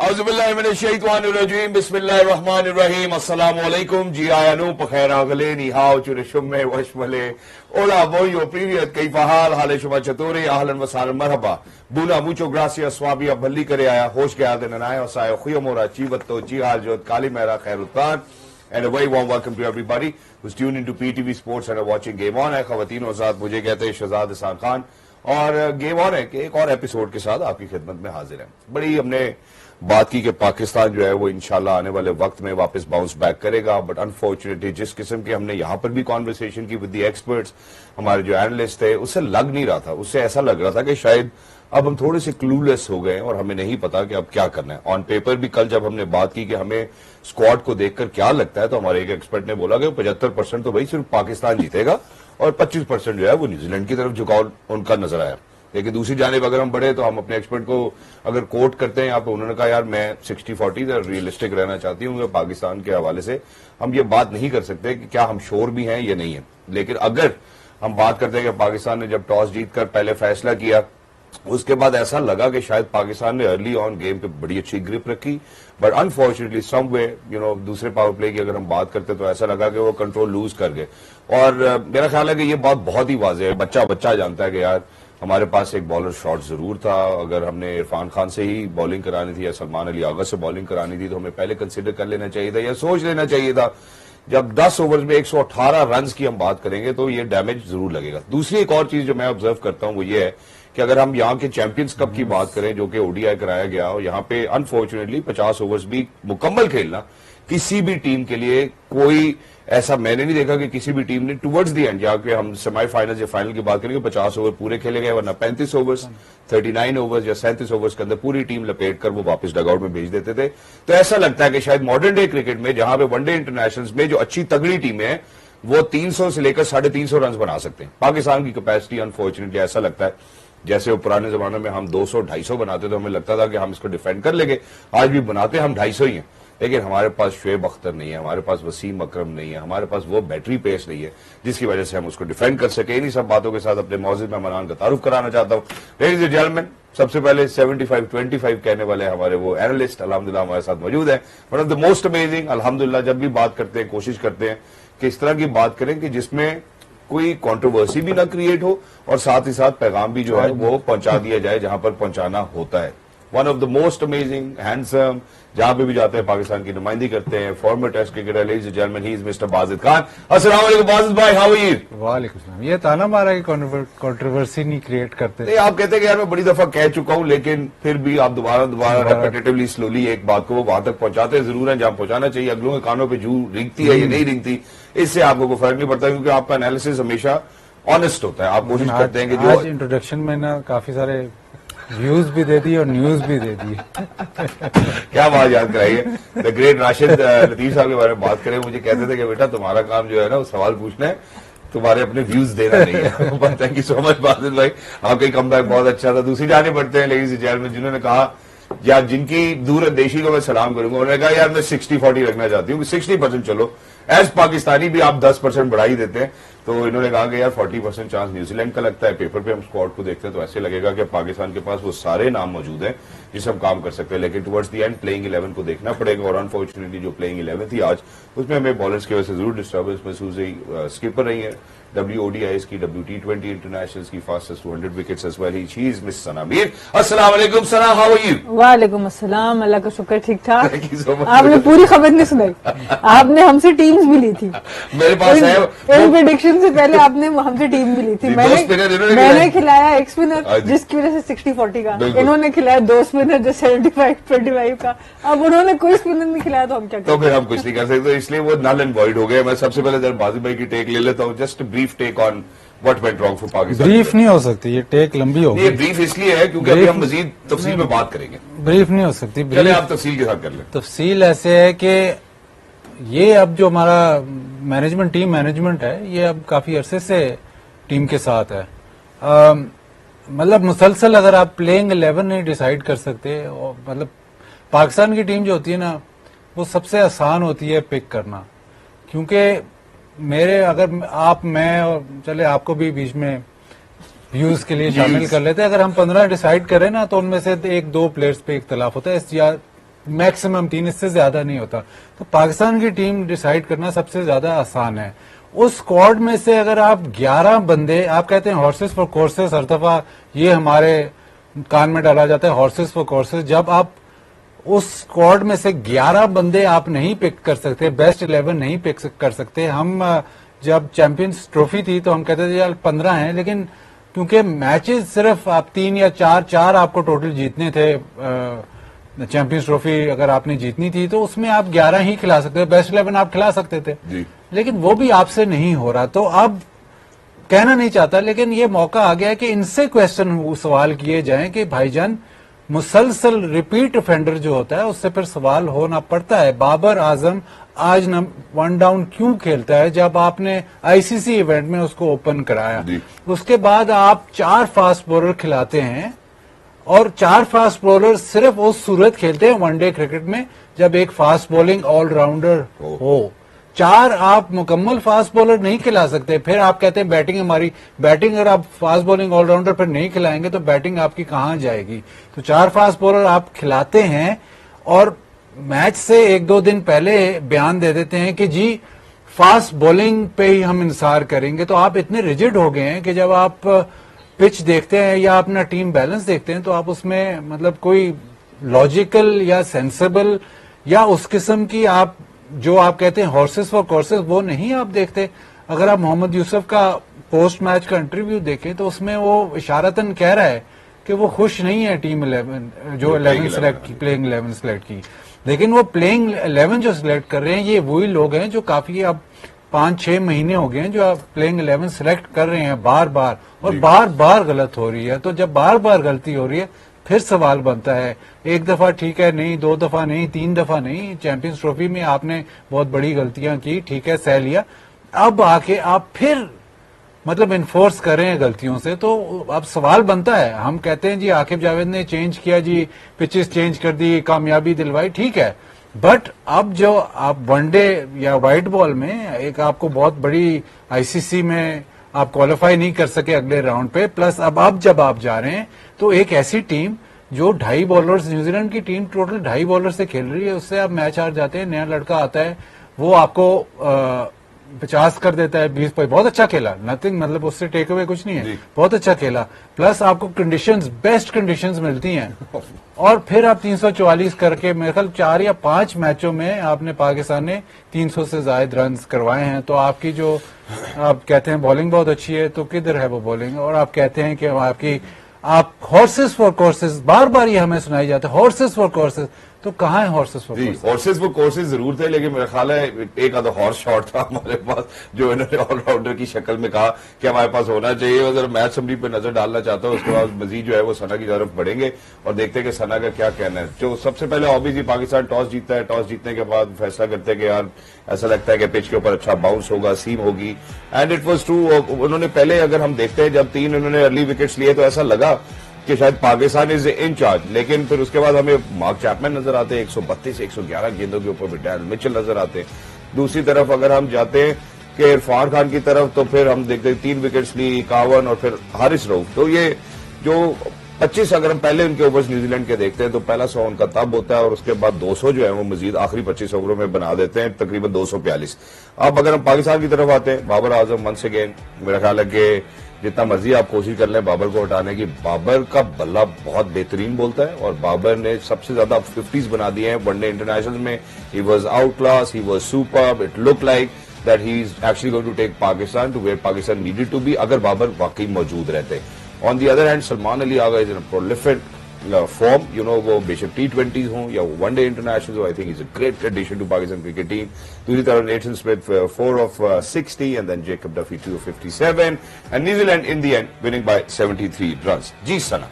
औज़ुबिल्लाहिमिनश्शैतानिर्रजीम बिस्मिल्लाहिर्रहमानिर्रहीम अस्सलामुअलैकुम जी आयानू पखैर आगले निहाव चुरशुम्मे वशमले Hola, Boyo, привет, Kaifahal, Hale Shuma Chaturi, Ahlan Wasalan Marhaba. Buna, mucho gracias, Swabia, Bali Karea, Hoshke Adenanaya, Sayo, Huyamora, Chivato, Jihajot, Kalimera, Khairutan, and a very warm welcome to everybody who's tuned into PTV Sports and are watching Game On. है खवातीनो साथ मुझे कहते हैं शहजाद हसन खान और game on है कि एक और एपिसोड के साथ आपकी खिदमत में हाजिर है। बड़ी हमने बात की कि पाकिस्तान जो है वो इंशाल्लाह आने वाले वक्त में वापस बाउंस बैक करेगा, बट अनफॉर्चुनेटली जिस किस्म की हमने यहाँ पर भी कॉन्वर्सेशन की विद द एक्सपर्ट्स, हमारे जो एनालिस्ट थे, उससे लग नहीं रहा था, उससे ऐसा लग रहा था कि शायद अब हम थोड़े से क्लूलेस हो गए और हमें नहीं पता कि अब क्या करना है। ऑन पेपर भी कल जब हमने बात की कि हमें स्क्वाड को देखकर क्या लगता है, तो हमारे एक एक्सपर्ट ने बोला कि 75% तो भाई सिर्फ पाकिस्तान जीतेगा और 25% जो है वो न्यूजीलैंड की तरफ झुकाव उनका नजर आया। लेकिन दूसरी जानिब अगर हम बढ़े तो हम अपने एक्सपर्ट को अगर कोट करते हैं यहाँ पे, उन्होंने कहा यार मैं 60-40 रियलिस्टिक रहना चाहती हूँ। पाकिस्तान के हवाले से हम ये बात नहीं कर सकते कि क्या हम श्योर भी हैं या नहीं है, लेकिन अगर हम बात करते हैं कि पाकिस्तान ने जब टॉस जीतकर पहले फैसला किया, उसके बाद ऐसा लगा कि शायद पाकिस्तान ने अर्ली ऑन गेम पे बड़ी अच्छी ग्रिप रखी, बट अनफॉर्चुनेटली समवे दूसरे पावर प्ले की अगर हम बात करते तो ऐसा लगा कि वो कंट्रोल लूज कर गए। और मेरा ख्याल है कि ये बात बहुत ही वाज़ेह है, बच्चा बच्चा जानता है कि यार हमारे पास एक बॉलर शॉट जरूर था। अगर हमने इरफान खान से ही बॉलिंग करानी थी या सलमान अली आगा से बॉलिंग करानी थी तो हमें पहले कंसिडर कर लेना चाहिए था या सोच लेना चाहिए था। जब 10 ओवर्स में 118 रन की हम बात करेंगे तो ये डैमेज जरूर लगेगा। दूसरी एक और चीज जो मैं ऑब्जर्व करता हूं वो ये है कि अगर हम यहाँ के चैंपियंस कप की बात करें जो कि ओडीआई कराया गया और यहाँ पे अनफॉर्चुनेटली 50 ओवर्स भी मुकम्मल खेलना किसी भी टीम के लिए कोई ऐसा मैंने नहीं देखा कि किसी भी टीम ने टुवर्ड्स द एंड, जहाँ पे हम सेमीफाइनल या फाइनल की बात करेंगे 50 ओवर पूरे खेले गए, वरना 35 ओवर्स 39 ओवर्स या 37 ओवर्स के अंदर पूरी टीम लपेट कर वो वापस डगआउट में भेज देते थे। तो ऐसा लगता है कि शायद मॉडर्न डे क्रिकेट में जहां पे वनडे इंटरनेशनल में जो अच्छी तगड़ी टीमें हैं वो 300 से लेकर 350 रन बना सकते हैं। पाकिस्तान की कैपेसिटी अनफॉर्चुनेटली ऐसा लगता है जैसे वो पुराने जमाने में हम 200-250 बनाते तो हमें लगता था कि हम इसको डिफेंड कर लेंगे, आज भी बनाते हम 250 ही हैं, लेकिन हमारे पास शुएब अख्तर नहीं है, हमारे पास वसीम अकरम नहीं है, हमारे पास वो बैटरी पेस नहीं है जिसकी वजह से हम उसको डिफेंड कर सके। इन्हीं सब बातों के साथ अपने मौजूद मेहमान का तारुफ कराना चाहता हूँ। लेडीज एंड जेंटलमैन, सबसे पहले 75-25 कहने वाले हमारे वो एनालिस्ट अल्हम्दुलिल्लाह हमारे साथ मौजूद है। One of the most amazing, अल्हम्दुलिल्लाह जब भी बात करते हैं कोशिश करते हैं कि इस तरह की बात करें कि जिसमें कोई कंट्रोवर्सी भी ना क्रिएट हो और साथ ही साथ पैगाम भी जो है वो पहुंचा दिया जाए जहां पर पहुंचाना होता है। One of the most amazing, handsome, जहां पे भी जाते हैं पाकिस्तान की नुमाइंदगी करते हैं, former test cricketer, ladies and gentleman, he is mister Bajid Khan. अस्सलाम वालेकुम बाजिद भाई, हाउ आर यू? वालेकुम सलाम। ये ताना मारा कि कंट्रोवर्सी नहीं क्रिएट करते। नहीं, आप कहते हैं कि यार मैं बड़ी दफा कह चुका हूं, लेकिन फिर भी आप दोबारा रेपिटेटिवली स्लोली एक बात को वो वहां तक पहुंचाते जरूर है जहां पहुंचाना चाहिए। अगलों के कानों पर जू रिंगती है या नहीं रिंगती, इससे आपको कोई फर्क नहीं पड़ता क्योंकि आपका एनालिसिस हमेशा ऑनेस्ट होता है। आप कोशिश करते हैं कि जो इंट्रोडक्शन में ना काफी सारे व्यूज भी दे दिए और न्यूज भी दे दी। क्या बात याद कराइए। द ग्रेट राशिद लतीफ साहब के बारे में बात करें, मुझे कहते थे कि बेटा तुम्हारा काम जो है ना वो सवाल पूछना है, तुम्हारे अपने व्यूज देना नहीं है। Thank you so much Wajid भाई, आपका कमबैक बहुत अच्छा था। दूसरी जाने पड़ते हैं लेडीज एंड जेंटलमैन जिन्होंने कहा या जिनकी दूरदेशी को मैं सलाम करूंगा, उन्होंने कहा यार मैं 60-40 रखना चाहती हूँ, 60% चलो, एज पाकिस्तानी भी आप 10% बढ़ा ही देते हैं। तो इन्होंने कहा कि यार 40% चांस न्यूजीलैंड का लगता है। पेपर पे हम स्क्वाड को देखते हैं तो ऐसे लगेगा कि पाकिस्तान के पास वो सारे नाम मौजूद हैं जिससे हम काम कर सकते हैं, लेकिन टुवर्ड्स द एंड प्लेइंग 11 को देखना पड़ेगा। और अनफॉर्चुनेटली जो प्लेइंग 11 थी आज, उसमें हमें बॉलर्स की वजह से जरूर डिस्टर्बेंस महसूस हुई। स्किपर रही है WODIs की, WT20 इंटरनेशनल्स की fastest 200 wickets as well, she is miss Sana Mir. अस्सलाम वालेकुम सना, हाउ आर यू? वालेकुम अस्सलाम, अल्लाह का शुक्र, ठीक ठाक। Thank you so much. आपने पूरी खबर नहीं सुनाई, आपने हमसे टीम्स भी ली थी। मेरे पास है इन प्रेडिक्शन से पहले आपने हमसे टीम भी ली थी। मैंने खिलाया एक स्पिनर जिसकी वजह से 60-40 का, इन्होंने खिलाया 2 स्पिनर जो 75-25 का। अब उन्होंने कोई स्पिनर नहीं खिलाया तो हम क्या करें? तो फिर हम कुछ नहीं कर सकते, इसलिए वो नल एंड वॉइड हो गए। मैं सबसे पहले जब बाजिद भाई की टेक ले लेता हूँ, just brief take on what went wrong for Pakistan. Brief नहीं हो सकती, ये टेक लंबी होगी। ये ब्रीफ इसलिए है क्योंकि अभी हम मजीद तफसील में बात करेंगे। ब्रीफ नहीं हो सकती, चले आप तफसील के साथ कर लें। तफसील ऐसे है कि ये अब जो हमारा मैनेजमेंट टीम मैनेजमेंट है ये अब काफी अरसे से टीम के साथ है। मतलब मुसलसल अगर आप प्लेइंग 11 नहीं डिसाइड कर सकते, मतलब पाकिस्तान की टीम जो होती है ना वो सबसे आसान होती है पिक करना, क्योंकि मेरे अगर आप मैं और चले आपको भी बीच में व्यूज के लिए शामिल कर लेते हैं, अगर हम 15 डिसाइड करें ना तो उनमें से 1-2 प्लेयर्स पे इख्तलाफ होता है, या मैक्सिमम 3, इससे ज्यादा नहीं होता। तो पाकिस्तान की टीम डिसाइड करना सबसे ज्यादा आसान है। उस स्क्वाड में से अगर आप 11 बंदे, आप कहते हैं हॉर्सेस फॉर कोर्सेस, हर दफा ये हमारे कान में डाला जाता है हॉर्सेस फॉर कोर्सेस। जब आप उस स्क्वाड में से 11 बंदे आप नहीं पिक कर सकते, बेस्ट 11 नहीं पिक कर सकते। हम जब चैंपियंस ट्रॉफी थी तो हम कहते थे यार 15 हैं, लेकिन क्योंकि मैचेस सिर्फ आप 3 या 4 आपको टोटल जीतने थे, चैंपियंस ट्रॉफी अगर आपने जीतनी थी तो उसमें आप 11 ही खिला सकते थे, बेस्ट 11 आप खिला सकते थे जी। लेकिन वो भी आपसे नहीं हो रहा। तो अब कहना नहीं चाहता, लेकिन ये मौका आ गया कि इनसे क्वेश्चन सवाल किए जाएं कि भाईजान मुसलसल रिपीट ऑफेंडर जो होता है उससे फिर सवाल होना पड़ता है। बाबर आजम आज 1 डाउन क्यों खेलता है जब आपने आईसीसी इवेंट में उसको ओपन कराया? उसके बाद आप 4 फास्ट बॉलर खिलाते हैं और 4 फास्ट बॉलर सिर्फ उस सूरत खेलते हैं वनडे क्रिकेट में जब एक फास्ट बॉलिंग ऑलराउंडर हो। 4 आप मुकम्मल फास्ट बॉलर नहीं खिला सकते। फिर आप कहते हैं बैटिंग हमारी, बैटिंग अगर आप फास्ट बॉलिंग ऑलराउंडर पर नहीं खिलाएंगे तो बैटिंग आपकी कहां जाएगी? तो 4 फास्ट बॉलर आप खिलाते हैं और मैच से 1-2 दिन पहले बयान दे देते हैं कि जी फास्ट बॉलिंग पे ही हम इंसार करेंगे। तो आप इतने रिजिड हो गए हैं कि जब आप पिच देखते हैं या अपना टीम बैलेंस देखते हैं तो आप उसमें मतलब कोई लॉजिकल या सेंसेबल या उस किस्म की आप जो आप कहते हैं हॉर्सेस फॉर कोर्सेस वो नहीं आप देखते। अगर आप मोहम्मद यूसुफ का पोस्ट मैच का इंटरव्यू देखें तो उसमें वो इशारतन कह रहा है कि वो खुश नहीं है टीम 11 जो 11 सेलेक्ट की, प्लेइंग 11 सेलेक्ट की। लेकिन वो प्लेइंग 11 जो सिलेक्ट कर रहे हैं ये वही लोग हैं जो काफी अब 5-6 महीने हो गए हैं जो आप प्लेइंग 11 सिलेक्ट कर रहे हैं बार बार, और बार बार गलत हो रही है। तो जब बार बार गलती हो रही है फिर सवाल बनता है, एक दफा ठीक है नहीं, 2 दफा नहीं, 3 दफा नहीं, चैंपियंस ट्रॉफी में आपने बहुत बड़ी गलतियां की, ठीक है सह लिया, अब आके आप फिर मतलब इन्फोर्स कर रहे हैं गलतियों से। तो अब सवाल बनता है। हम कहते हैं जी आकिब जावेद ने चेंज किया, जी पिचेस चेंज कर दी, कामयाबी दिलवाई, ठीक है, बट अब जो आप वनडे या व्हाइट बॉल में एक आपको बहुत बड़ी आईसीसी में आप क्वालिफाई नहीं कर सके अगले राउंड पे, प्लस अब जब आप जा रहे हैं तो एक ऐसी टीम जो 2.5 बॉलर्स, न्यूजीलैंड की टीम टोटल 2.5 बॉलर से खेल रही है, उससे आप मैच हार जाते हैं। नया लड़का आता है वो आपको 50 कर देता है, 20 पर बहुत अच्छा खेला, नथिंग मतलब उससे टेक अवे कुछ नहीं है, बहुत अच्छा खेला, प्लस आपको कंडीशंस, बेस्ट कंडीशंस मिलती हैं और फिर आप 344 करके मेरे ख्याल 4 या 5 मैचों में आपने पाकिस्तान ने 300 से ज्यादा रन करवाए हैं। तो आपकी जो आप कहते हैं बॉलिंग बहुत अच्छी है, तो किधर है वो बॉलिंग? और आप कहते हैं कि आपकी आप हॉर्सेस फॉर कोर्सेस, बार बार ये हमें सुनाई जाता है हॉर्सेस फॉर कोर्सेस, तो कहाँ है horses for courses? Horses for courses जरूर थे, लेकिन मेरा ख्याल है एक आधा हॉर्स शॉट था हमारे पास जो इन्होंने ऑलराउंडर की शक्ल में कहा कि हमारे पास होना चाहिए। अगर मैच समरी पे नजर डालना चाहता हूँ उसके बाद मजीद जो है वो सना की तरफ बढ़ेंगे और देखते हैं कि सना का क्या कहना है। जो सबसे पहले ऑब्वियसली पाकिस्तान टॉस जीतता है, टॉस जीतने के बाद फैसला करते हैं कि यार ऐसा लगता है कि पिच के ऊपर अच्छा बाउंस होगा, सीम होगी, एंड इट वॉज ट्रू। उन्होंने पहले अगर हम देखते हैं जब 3 उन्होंने अर्ली विकेट्स लिए तो ऐसा लगा कि शायद पाकिस्तान इज इन चार्ज, लेकिन फिर उसके बाद हमें मार्क चैपमैन नजर आते हैं 132-111 गेंदों के ऊपर, डैनियल मिचेल नजर आते हैं। दूसरी तरफ अगर हम जाते हैं कि इरफान खान की तरफ तो फिर हम देखते हैं 3 विकेट्स ली, 51 और फिर हारिस रऊफ। तो ये जो 25 अगर हम पहले उनके ओवर्स न्यूजीलैंड के देखते हैं तो पहला 100 उनका तब होता है और उसके बाद 200 जो है वो मजीद आखिरी 25 ओवरों में बना देते हैं, तकरीबन 242। अब अगर हम पाकिस्तान की तरफ आते हैं, बाबर आजम वंस अगेन, मेरा ख्याल है कि जितना मर्जी आप कोशिश कर लें बाबर को हटाने की, बाबर का बल्ला बहुत बेहतरीन बोलता है और बाबर ने सबसे ज्यादा 50s बना दिए हैं वनडे इंटरनेशनल में। He was out class, he was superb, it look like that he is actually going to take Pakistan to where Pakistan needed to be अगर बाबर वाकई मौजूद रहते। On the other hand Salman Ali Agha is in prolific form, you know, वो बेशक T20s हों या one day international हो, I think is a great addition to Pakistan cricket team. दूसरी तरफ Nathan Smith 4 of 60 and then Jacob Duffy 2 of 57 and New Zealand in the end winning bye 73 runs. जी सना,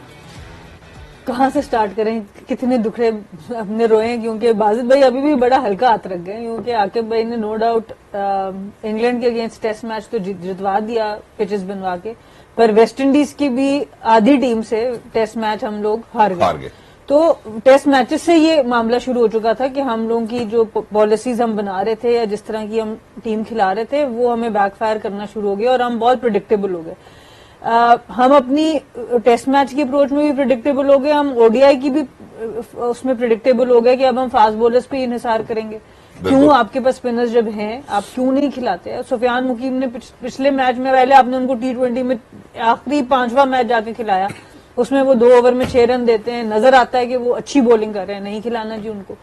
कहाँ से start करें? कितने दुखड़े अपने रोए, क्योंकि बाजिद भाई अभी भी बड़ा हल्का हाथ रख गए, क्योंकि आकिब भाई ने नो डाउट इंग्लैंड के अगेंस्ट टेस्ट मैच तो जितवा दिया पिचेस बनवा के, पर वेस्ट इंडीज की भी आधी टीम से टेस्ट मैच हम लोग हार गए। तो टेस्ट मैचेस से ये मामला शुरू हो चुका था कि हम लोगों की जो पॉलिसीज हम बना रहे थे या जिस तरह की हम टीम खिला रहे थे वो हमें बैकफायर करना शुरू हो गया और हम बहुत प्रिडिक्टेबल हो गए। हम अपनी टेस्ट मैच की अप्रोच में भी प्रिडिक्टेबल हो गए, हम ओडीआई की भी उसमें प्रिडिक्टेबल हो गए कि अब हम फास्ट बॉलर्स पे इन्हिसार करेंगे। क्यों आपके पास स्पिनर्स जब हैं आप क्यों नहीं खिलाते? सुफियान मुकीम ने पिछले मैच में, पहले आपने उनको T20 में आखिरी 5वां मैच जाके खिलाया, उसमें वो 2 ओवर में 6 रन देते हैं, नजर आता है कि वो अच्छी बॉलिंग कर रहे हैं, नहीं खिलाना जी उनको।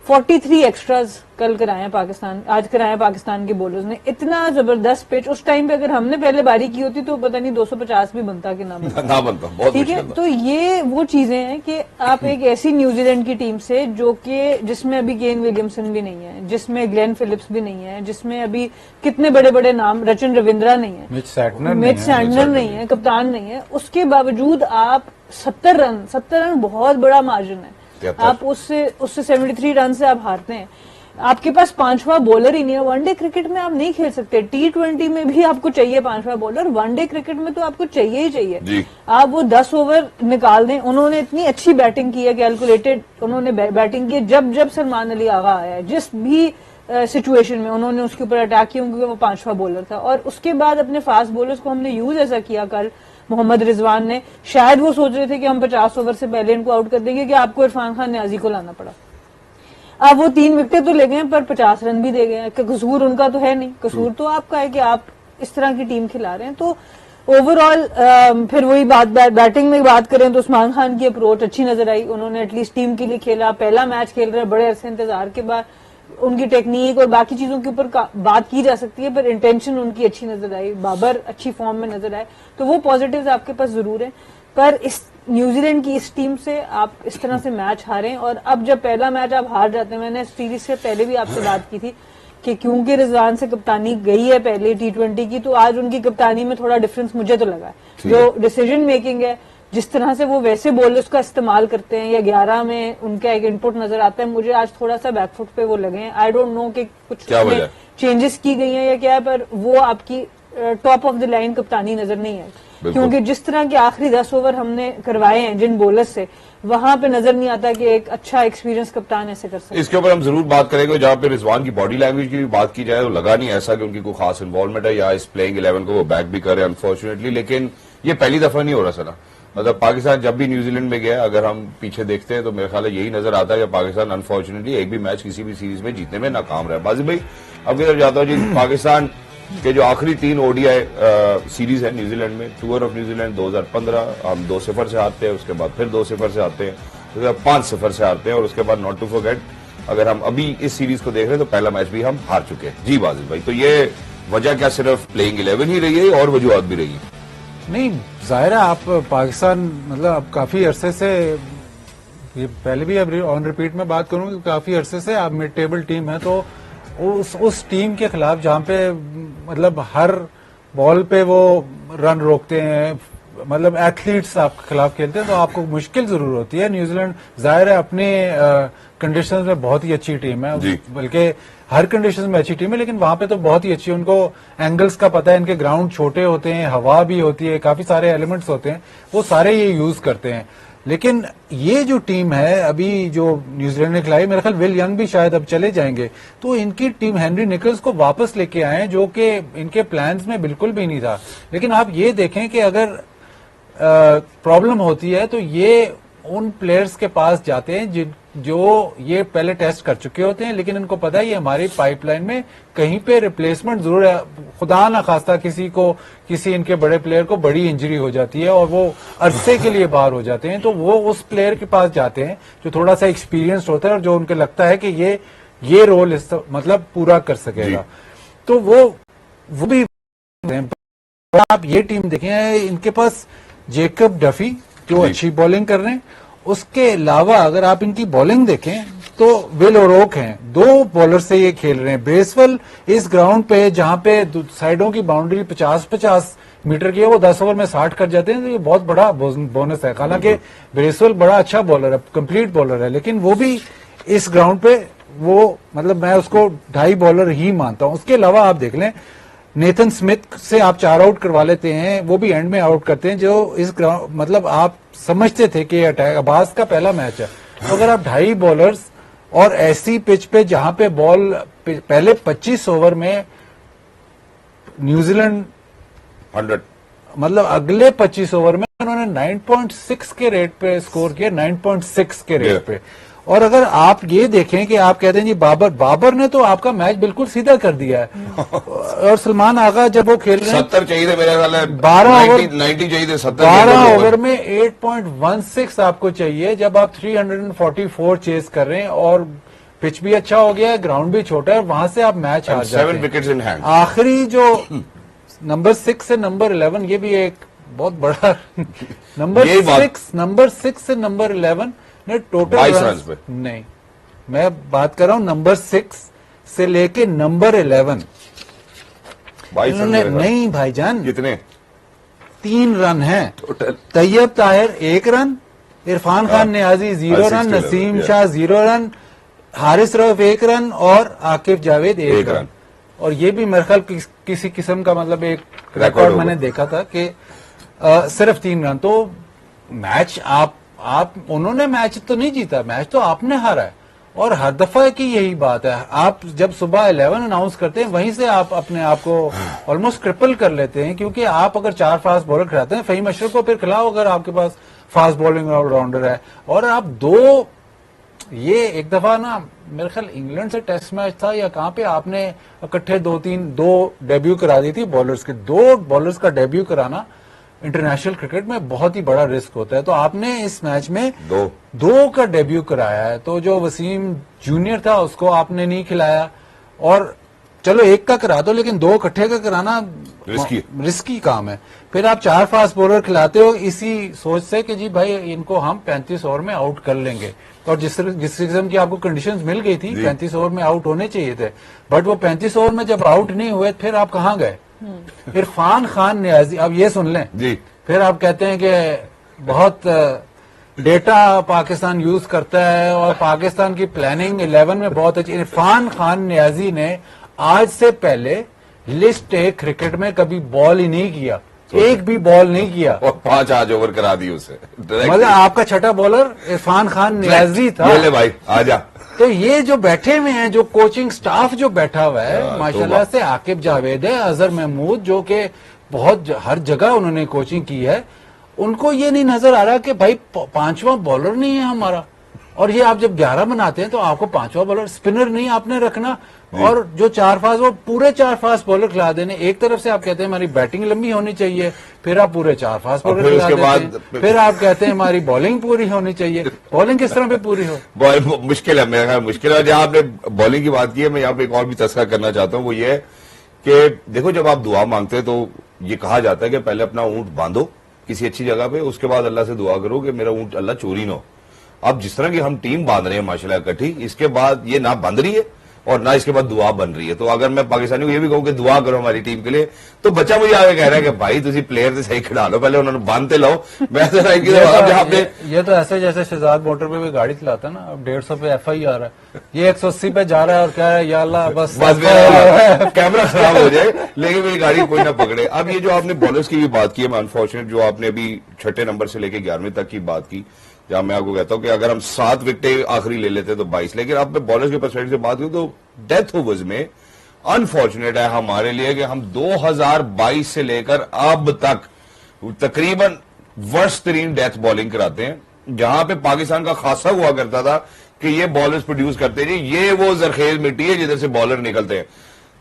43 एक्स्ट्राज कल कराए हैं पाकिस्तान, आज कराए हैं पाकिस्तान के बॉलर्स ने। इतना जबरदस्त पिच, उस टाइम पे अगर हमने पहले बारी की होती तो पता नहीं 250 भी बनता कि ना बनता। बहुत ठीक है, तो ये वो चीजें हैं कि आप एक ऐसी न्यूजीलैंड की टीम से जो कि जिसमें अभी केन विलियमसन भी नहीं है, जिसमें ग्लेन फिलिप्स भी नहीं है, जिसमें अभी कितने बड़े बड़े नाम, रचिन रविंद्रा नहीं है, मिच सैंटनर नहीं है, कप्तान नहीं है, उसके बावजूद आप 70 रन बहुत बड़ा मार्जिन है। आप उससे 73 रन से आप हारते हैं। आपके पास 5वां बॉलर ही नहीं है। वनडे क्रिकेट में आप नहीं खेल सकते, T20 में भी आपको चाहिए 5वां बॉलर, वनडे क्रिकेट में तो आपको चाहिए ही चाहिए। आप वो 10 ओवर निकाल दें। उन्होंने इतनी अच्छी बैटिंग की है, कैलकुलेटेड उन्होंने बैटिंग की है। जब सलमान अली आगा आया, जिस भी सिचुएशन में उन्होंने उसके ऊपर अटैक किया, क्योंकि वो 5वां बॉलर था। और उसके बाद अपने फास्ट बॉलर्स को हमने यूज ऐसा किया कल मोहम्मद रिजवान ने, शायद वो सोच रहे थे कि हम 50 ओवर से पहले इनको आउट कर देंगे, कि आपको इरफान खान न्याजी को लाना पड़ा। अब वो 3 विकेट तो ले गए पर 50 रन भी दे गए हैं। कसूर उनका तो है नहीं, कसूर तो आपका है कि आप इस तरह की टीम खिला रहे हैं। तो ओवरऑल फिर वही बात, बैटिंग में बात करें तो उस्मान खान की अप्रोच अच्छी नजर आई। उन्होंने एटलीस्ट टीम के लिए खेला, पहला मैच खेल रहे, बड़े अरसे इंतजार के बाद। उनकी टेक्निक और बाकी चीजों के ऊपर बात की जा सकती है, पर इंटेंशन उनकी अच्छी नजर आई। बाबर अच्छी फॉर्म में नजर आए, तो वो पॉजिटिव्स आपके पास जरूर है। पर इस न्यूजीलैंड की इस टीम से आप इस तरह से मैच हारें, और अब जब पहला मैच आप हार जाते हैं, मैंने इस सीरीज से पहले भी आपसे बात की थी कि क्योंकि रिजवान से कप्तानी गई है पहले T20 की, तो आज उनकी कप्तानी में थोड़ा डिफरेंस मुझे तो लगा है। जो डिसीजन मेकिंग है, जिस तरह से वो वैसे बॉलर्स का इस्तेमाल करते हैं, या 11 में उनका एक इनपुट नजर आता है, मुझे आज थोड़ा सा बैकफुट पे वो लगे हैं। आई डोंट नो कि कुछ चेंजेस की गई हैं या क्या है, पर वो आपकी टॉप ऑफ द लाइन कप्तानी नजर नहीं है। क्योंकि जिस तरह के आखिरी 10 ओवर हमने करवाए हैं जिन बॉलर्स से, वहां पे नजर नहीं आता कि एक अच्छा एक्सपीरियंस कप्तान ऐसे कर सकता है। इसके ऊपर हम जरूर बात करेंगे। जहां पे रिजवान की बॉडी लैंग्वेज की भी बात की जाए तो लगा नहीं ऐसा कि उनकी कोई खास इन्वॉल्वमेंट है या इस प्लेइंग 11 को वो बैक भी करे अनफॉर्चुनेटली। लेकिन ये पहली दफा नहीं हो रहा सना, मतलब पाकिस्तान जब भी न्यूजीलैंड में गया, अगर हम पीछे देखते हैं तो मेरे ख्याल यही नजर आता है कि पाकिस्तान अनफॉर्चुनेटली एक भी मैच किसी भी सीरीज में जीतने में नाकाम रहा है। बाजी भाई अब की तरफ जाता हूं जी, पाकिस्तान के जो आखिरी 3 ओडीआई सीरीज है न्यूजीलैंड में, टूर ऑफ न्यूजीलैंड 2015 हम 2-0 से हारते हैं, उसके बाद फिर 2-0 से हारते हैं, उसके बाद 5-0 से हारते हैं, और उसके बाद नॉट टू फॉरगेट अगर हम अभी इस सीरीज को देख रहे हैं तो पहला मैच भी हम हार चुके हैं। जी बाजिल भाई, तो ये वजह क्या सिर्फ प्लेइंग 11 ही रही है और वजूहत भी रही है? नहीं, जाहिर है आप पाकिस्तान मतलब अब काफी अरसे से, ये पहले भी अब ऑन रिपीट में बात करूं कि काफी अरसे से आप मिड टेबल टीम है, तो उस टीम के खिलाफ जहां पे मतलब हर बॉल पे वो रन रोकते हैं, मतलब एथलीट्स आपके खिलाफ खेलते हैं, तो आपको मुश्किल जरूर होती है। न्यूजीलैंड जाहिर है अपने कंडीशंस में बहुत ही अच्छी टीम है, बल्कि हर कंडीशंस में अच्छी टीम है, लेकिन वहां पे तो बहुत ही अच्छी, उनको एंगल्स का पता है, इनके ग्राउंड छोटे होते हैं, हवा भी होती है, काफी सारे एलिमेंट्स होते हैं, वो सारे ये यूज करते हैं। लेकिन ये जो टीम है अभी जो न्यूजीलैंड ने खिलाई, मेरे ख्याल विल यंग भी शायद अब चले जाएंगे, तो इनकी टीम हेनरी निकल्स को वापस लेके आए हैं, जो कि इनके प्लान्स में बिल्कुल भी नहीं था। लेकिन आप ये देखें कि अगर प्रॉब्लम होती है तो ये उन प्लेयर्स के पास जाते हैं जो ये पहले टेस्ट कर चुके होते हैं, लेकिन इनको पता है ये हमारी पाइपलाइन में कहीं पे रिप्लेसमेंट जरूर है। खुदा ना खास्ता किसी इनके बड़े प्लेयर को बड़ी इंजरी हो जाती है और वो अरसे के लिए बाहर हो जाते हैं, तो वो उस प्लेयर के पास जाते हैं जो थोड़ा सा एक्सपीरियंस्ड होता है और जो उनके लगता है कि ये रोल मतलब पूरा कर सकेगा, तो वो भी। आप ये टीम देखें, इनके पास जेकब डफी जो अच्छी बॉलिंग कर रहे हैं, उसके अलावा अगर आप इनकी बॉलिंग देखें तो विल ओरोक हैं, 2 बॉलर से ये खेल रहे हैं। ब्रेसवेल इस ग्राउंड पे जहां पे साइडों की बाउंड्री 50-50 मीटर की है, वो 10 ओवर में 60 कर जाते हैं, तो ये बहुत बड़ा बोनस है। हालांकि ब्रेसवेल बड़ा अच्छा बॉलर है, कंप्लीट बॉलर है, लेकिन वो भी इस ग्राउंड पे वो मतलब मैं उसको 2.5 बॉलर ही मानता हूं। उसके अलावा आप देख लें, नेथन स्मिथ से आप 4 आउट करवा लेते हैं, वो भी एंड में आउट करते हैं, जो इस ग्राउंड मतलब आप समझते थे कि अटैक अब्बास का पहला मैच है, तो अगर आप 2.5 बॉलर्स और ऐसी पिच पे जहां पे बॉल पहले 25 ओवर में न्यूजीलैंड मतलब अगले 25 ओवर में उन्होंने 9.6 के रेट पे स्कोर किया, 9.6 के रेट पे। और अगर आप ये देखें कि आप कहते हैं जी बाबर ने तो आपका मैच बिल्कुल सीधा कर दिया है। और सलमान आगा जब वो खेल रहे हैं 70 चाहिए थे, मेरा ख्याल है 90 चाहिए थे, 70 12 ओवर में 8.16 आपको चाहिए जब आप 344 चेस कर रहे हैं और पिच भी अच्छा हो गया है, ग्राउंड भी छोटा है, वहां से आप मैच हार जाते हैं। 7 विकेट्स इन हैंड। आखिरी जो नंबर 6 से नंबर 11, ये भी एक बहुत बड़ा नंबर 6 से नंबर 11 ने टोटल 22 रन पे नहीं, मैं बात कर रहा हूं नंबर 6 से लेके नंबर 11 इन्होंने नहीं भाईजान, कितने? 3 रन है total. Tayyab Tahir 1 run, Irfan Khan Niazi 0 run, Naseem Shah 0 run, Haris Rauf 1 run और आकिब जावेद 1 रन। और ये भी मेरे ख्याल किसी किस्म का मतलब एक रिकॉर्ड मैंने देखा था कि सिर्फ 3 रन। तो मैच आप उन्होंने मैच तो नहीं जीता, मैच तो आपने हारा है। और हर दफा की यही बात है, आप जब सुबह 11 अनाउंस करते हैं वहीं से आप अपने आप को ऑलमोस्ट ट्रिपल कर लेते हैं, क्योंकि आप अगर 4 फास्ट बॉलर खिलाते हैं, फहीम अशरफ को फिर खिलाओ अगर आपके पास फास्ट बॉलिंग ऑलराउंडर है। और आप ये एक दफा ना मेरे ख्याल इंग्लैंड से टेस्ट मैच था या कहां पे, आपने इकट्ठे 2 डेब्यू करा दी थी बॉलर्स के। 2 बॉलर्स का डेब्यू कराना इंटरनेशनल क्रिकेट में बहुत ही बड़ा रिस्क होता है। तो आपने इस मैच में दो का डेब्यू कराया है। तो जो वसीम जूनियर था उसको आपने नहीं खिलाया, और चलो 1 का करा दो, लेकिन 2 इकट्ठे का कराना रिस्की काम है। फिर आप 4 फास्ट बॉलर खिलाते हो इसी सोच से कि जी भाई इनको हम 35 ओवर में आउट कर लेंगे। और जिस किस्म की आपको कंडीशंस मिल गई थी, 35 ओवर में आउट होने चाहिए थे, बट वो 35 ओवर में जब आउट नहीं हुए फिर आप कहां गए? इरफान खान नियाजी, अब ये सुन लें जी। फिर आप कहते हैं कि बहुत डेटा पाकिस्तान यूज करता है और पाकिस्तान की प्लानिंग 11 में बहुत अच्छी। इरफान खान नियाजी ने आज से पहले लिस्ट ए क्रिकेट में कभी बॉल ही नहीं किया, एक भी बॉल नहीं किया, और 5 आज ओवर करा दी उसे। मतलब आपका छठा बॉलर इरफान खान नियाजी था। ले भाई आजा। तो ये जो बैठे हुए हैं, जो कोचिंग स्टाफ जो बैठा हुआ है माशाल्लाह से, आकिब जावेद है, अजहर महमूद, जो कि बहुत हर जगह उन्होंने कोचिंग की है, उनको ये नहीं नजर आ रहा कि भाई 5वां बॉलर नहीं है हमारा। और ये आप जब 11 बनाते हैं तो आपको 5वां बॉलर स्पिनर नहीं आपने रखना, और जो 4 फास्ट, वो पूरे 4 फास्ट बॉलर खिला देने। एक तरफ से आप कहते हैं हमारी बैटिंग लंबी होनी चाहिए, फिर आप पूरे 4 फास्ट बॉलर खिला देते हैं, फिर आप कहते हैं हमारी बॉलिंग पूरी होनी चाहिए। बॉलिंग किस तरह पे पूरी हो? मुश्किल है, मेरा ख्याल मुश्किल है। जहां आपने बॉलिंग की बात की है, मैं यहाँ पे एक और भी तस्करा करना चाहता हूँ, वो ये है कि देखो जब आप दुआ मांगते हैं तो ये कहा जाता है कि पहले अपना ऊंट बांधो किसी अच्छी जगह पे, उसके बाद अल्लाह से दुआ करो कि मेरा ऊंट अल्लाह चोरी ना हो। अब जिस तरह की हम टीम बांध रहे हैं माशाल्लाह इकट्ठी, इसके बाद ये ना बंध रही है और ना इसके बाद दुआ बन रही है। तो अगर मैं पाकिस्तानी को ये भी कहूं कि दुआ करो हमारी टीम के लिए, तो बच्चा मुझे आगे कह रहा है कि भाई तुम प्लेयर से सही खिला लो, पहले उन्होंने बांधते लो। मैं ये तो ऐसे जैसे शहजाद मोटर पे भी गाड़ी चलाता है ना, अब 150 पे FI आ रहा है, ये 180 पे जा रहा है और क्या है, या अल्लाह बस कैमरा खराब हो जाए लेकिन मेरी गाड़ी कोई ना पकड़े। अब ये जो आपने बॉलर्स की भी बात की है, मैं अनफॉर्चुनेट जो आपने अभी 6ठे नंबर से लेकर 11वें तक की बात की, जहां मैं आपको कहता हूं कि अगर हम 7 विकेटें आखिरी ले लेते तो 22, लेकिन अब मैं बॉलर्स के पर्सपेक्टिव से बात करूं तो डेथ ओवर्स में अनफॉर्चुनेट है हमारे लिए कि हम 2022 से लेकर अब तक तकरीबन वर्स्ट तरीन डेथ बॉलिंग कराते हैं। जहां पे पाकिस्तान का खासा हुआ करता था कि ये बॉलर्स प्रोड्यूस करते हैं, ये वो जरखेज मिट्टी है जिधर से बॉलर निकलते हैं।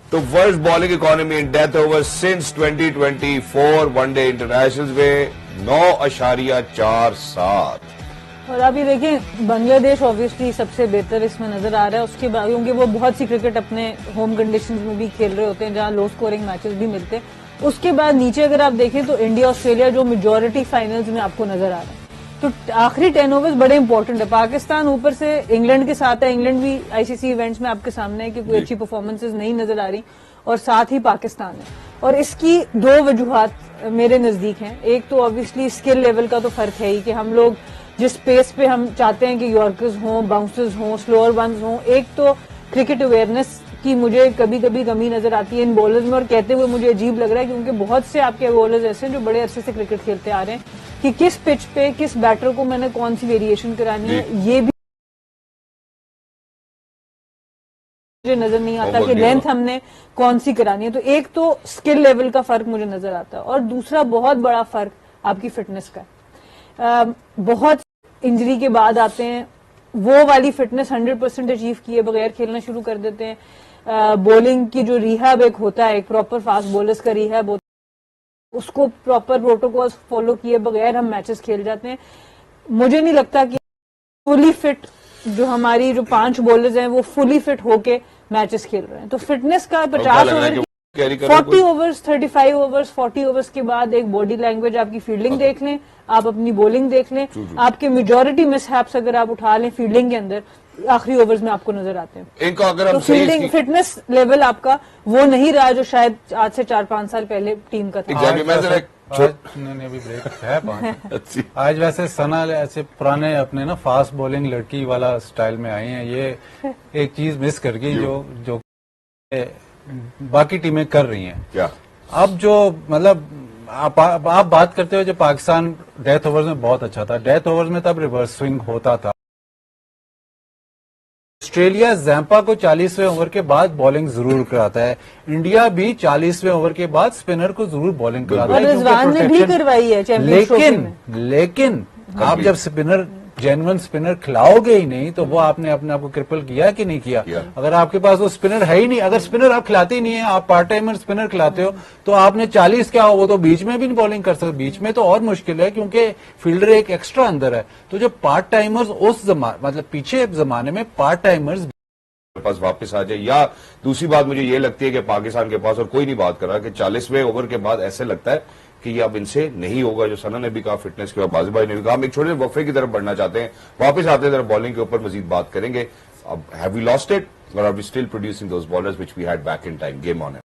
तो worst bowling economy in death over since 2024 one day international में 9.47। और अभी देखिए बांग्लादेश ऑब्वियसली सबसे बेहतर इसमें नजर आ रहा है, उसके बाद क्योंकि वो बहुत सी क्रिकेट अपने होम कंडीशंस में भी खेल रहे होते हैं जहां लो स्कोरिंग मैचेस भी मिलते हैं। उसके बाद नीचे अगर आप देखें तो इंडिया ऑस्ट्रेलिया जो मेजॉरिटी फाइनल्स में आपको नजर आ रहा है। तो आखिरी 10 ओवर्स बड़े इंपॉर्टेंट है। पाकिस्तान ऊपर से इंग्लैंड के साथ है, इंग्लैंड भी ICC इवेंट्स में आपके सामने है कि कोई अच्छी परफॉर्मेंसेज नहीं नजर आ रही, और साथ ही पाकिस्तान है। और इसकी 2 वजूहात मेरे नजदीक हैं। एक तो ऑब्वियसली स्किल लेवल का तो फर्क है ही कि हम लोग जिस पेस पे हम चाहते हैं कि यॉर्कर्स हों, बाउंसर्स हों, स्लोअर वंस हों, एक तो क्रिकेट अवेयरनेस की मुझे कभी कभी कमी नजर आती है इन बॉलर्स में। और कहते हुए मुझे अजीब लग रहा है क्योंकि बहुत से आपके बॉलर्स ऐसे हैं जो बड़े अरसे से क्रिकेट खेलते आ रहे हैं कि किस पिच पे किस बैटर को मैंने कौन सी वेरिएशन करानी है, ये भी मुझे नजर नहीं आता कि लेंथ हमने कौन सी करानी है। तो एक तो स्किल लेवल का फर्क मुझे नजर आता है, और दूसरा बहुत बड़ा फर्क आपकी फिटनेस का है। बहुत इंजरी के बाद आते हैं, वो वाली फिटनेस 100% अचीव किए बगैर खेलना शुरू कर देते हैं। बॉलिंग की जो रिहैब एक होता है, एक प्रॉपर फास्ट बॉलर्स का रिहैब होता है, उसको प्रॉपर प्रोटोकॉल फॉलो किए बगैर हम मैचेस खेल जाते हैं। मुझे नहीं लगता कि फुली फिट जो हमारी जो 5 बॉलर्स हैं वो फुली फिट होके मैचेस खेल रहे हैं। तो फिटनेस का 50 ओवर 40 ओवर्स 35 ओवर्स 40 ओवर्स के बाद एक बॉडी लैंग्वेज, आपकी फील्डिंग देख लें, आप अपनी बॉलिंग देख लें, आपके मेजॉरिटी मिसहैप्स अगर आप उठा लें फील्डिंग के अंदर, आखिरी ओवर्स में आपको नजर आते हैं। इनका अगर हम तो फील्डिंग फिटनेस लेवल आपका वो नहीं रहा जो शायद आज से 4-5 साल पहले टीम का था। नहीं अभी ब्रेक है 5। आज वैसे सना ऐसे पुराने अपने ना फास्ट बॉलिंग लड़की वाला स्टाइल में आई हैं, ये एक चीज मिस कर गई जो बाकी टीमें कर रही हैं। क्या अब जो मतलब आप बात करते हो, जो पाकिस्तान डेथ ओवर्स में बहुत अच्छा था, डेथ ओवर्स में तब रिवर्स स्विंग होता था। ऑस्ट्रेलिया जैम्पा को 40वें ओवर के बाद बॉलिंग जरूर कराता है, इंडिया भी 40वें ओवर के बाद स्पिनर को जरूर बॉलिंग कराता है। रिजवान ने भी करवाई है चैंपियंस ट्रॉफी में। लेकिन आप जब स्पिनर जेन्युइन स्पिनर खिलाओगे ही नहीं तो वो आपने अपने आप को क्रिपल किया कि नहीं किया। अगर आपके पास वो स्पिनर है ही नहीं, अगर स्पिनर आप खिलाते ही नहीं है, आप पार्ट टाइमर स्पिनर खिलाते हो, तो आपने 40 क्या हो, वो तो बीच में भी नहीं बॉलिंग कर सकते। बीच में तो और मुश्किल है क्योंकि फील्डर एक एक्स्ट्रा अंदर है। तो जो पार्ट टाइमर्स उस मतलब पीछे जमाने में पार्ट टाइमर्स पास वापस आ जाए, या दूसरी बात मुझे ये लगती है कि पाकिस्तान के पास, और कोई नहीं बात कर रहा, कि 40वें ओवर के बाद ऐसे लगता है कि ये अब इनसे नहीं होगा। जो सना ने भी कहा, फिटनेस के बाद बाजी भाई ने भी कहा। हम एक छोटे से वक्फे की तरफ बढ़ना चाहते हैं, वापस आते हैं, जरा बॉलिंग के ऊपर मजीद बात करेंगे। अब हैव वी लॉस्ट इट और are we still producing those bowlers which we had back in time? Game on है।